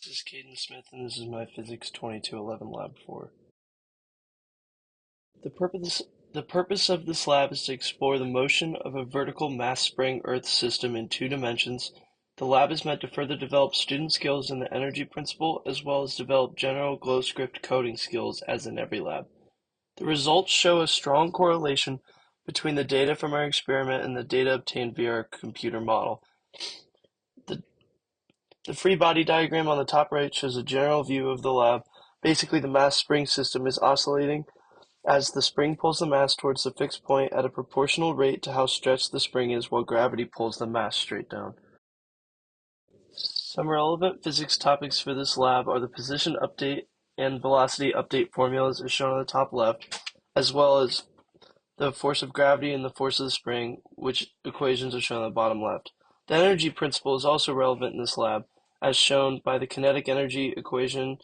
This is Caden Smith, and this is my Physics 2211 Lab 4. The purpose of this lab is to explore the motion of a vertical mass spring Earth system in 2 dimensions. The lab is meant to further develop student skills in the energy principle, as well as develop general GlowScript coding skills, as in every lab. The results show a strong correlation between the data from our experiment and the data obtained via our computer model. The free body diagram on the top right shows a general view of the lab. Basically, the mass spring system is oscillating as the spring pulls the mass towards the fixed point at a proportional rate to how stretched the spring is, while gravity pulls the mass straight down. Some relevant physics topics for this lab are the position update and velocity update formulas as shown on the top left, as well as the force of gravity and the force of the spring, which equations are shown on the bottom left. The energy principle is also relevant in this lab, as shown by the kinetic energy equation,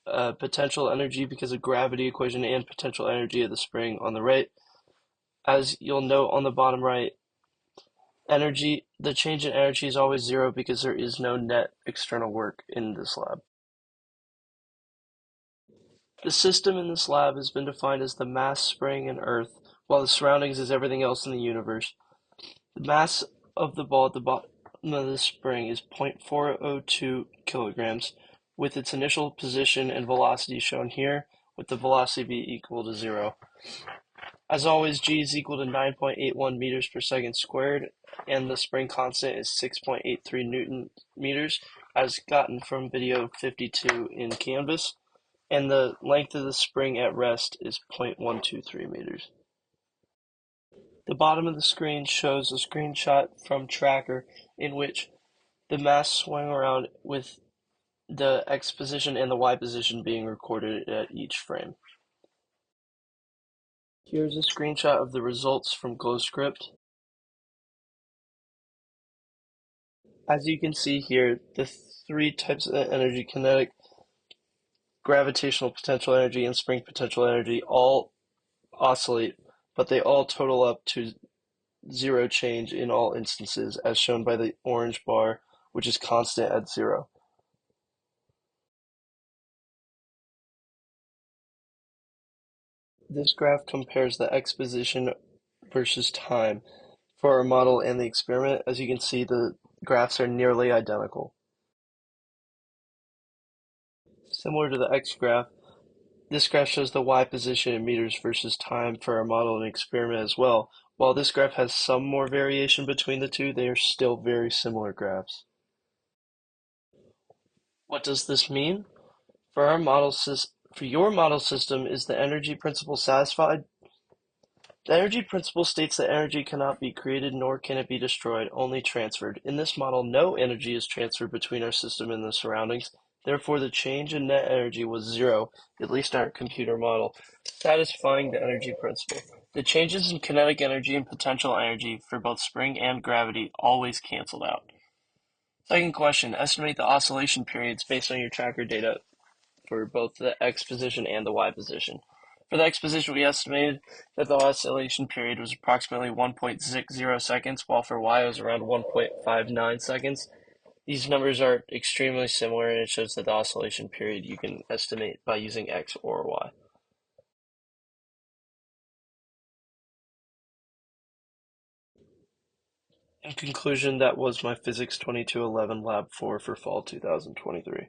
potential energy because of gravity equation, and potential energy of the spring on the right. As you'll note on the bottom right, the change in energy is always 0 because there is no net external work in this lab. The system in this lab has been defined as the mass spring in Earth, while the surroundings is everything else in the universe. The mass of the ball at the bottom of the spring is 0.402 kilograms, with its initial position and velocity shown here, with the velocity v equal to 0. As always, g is equal to 9.81 meters per second squared, and the spring constant is 6.83 Newton meters, as gotten from video 52 in Canvas, and the length of the spring at rest is 0.123 meters. The bottom of the screen shows a screenshot from Tracker in which the mass swung around with the X position and the Y position being recorded at each frame. Here's a screenshot of the results from GlowScript. As you can see here, the 3 types of energy, kinetic, gravitational potential energy, and spring potential energy, all oscillate, but they all total up to 0 change in all instances, as shown by the orange bar, which is constant at 0. This graph compares the X position versus time for our model and the experiment. As you can see, the graphs are nearly identical. Similar to the X graph, this graph shows the Y position in meters versus time for our model and experiment as well. While this graph has some more variation between the two, they are still very similar graphs. What does this mean? For your model system, is the energy principle satisfied? The energy principle states that energy cannot be created nor can it be destroyed, only transferred. In this model, no energy is transferred between our system and the surroundings. Therefore, the change in net energy was 0, at least in our computer model, satisfying the energy principle. The changes in kinetic energy and potential energy for both spring and gravity always canceled out. Second question, estimate the oscillation periods based on your tracker data for both the X position and the Y position. For the X position, we estimated that the oscillation period was approximately 1.60 seconds, while for Y it was around 1.59 seconds. These numbers are extremely similar, and it shows that the oscillation period you can estimate by using X or Y. In conclusion, that was my Physics 2211 Lab 4 for fall 2023.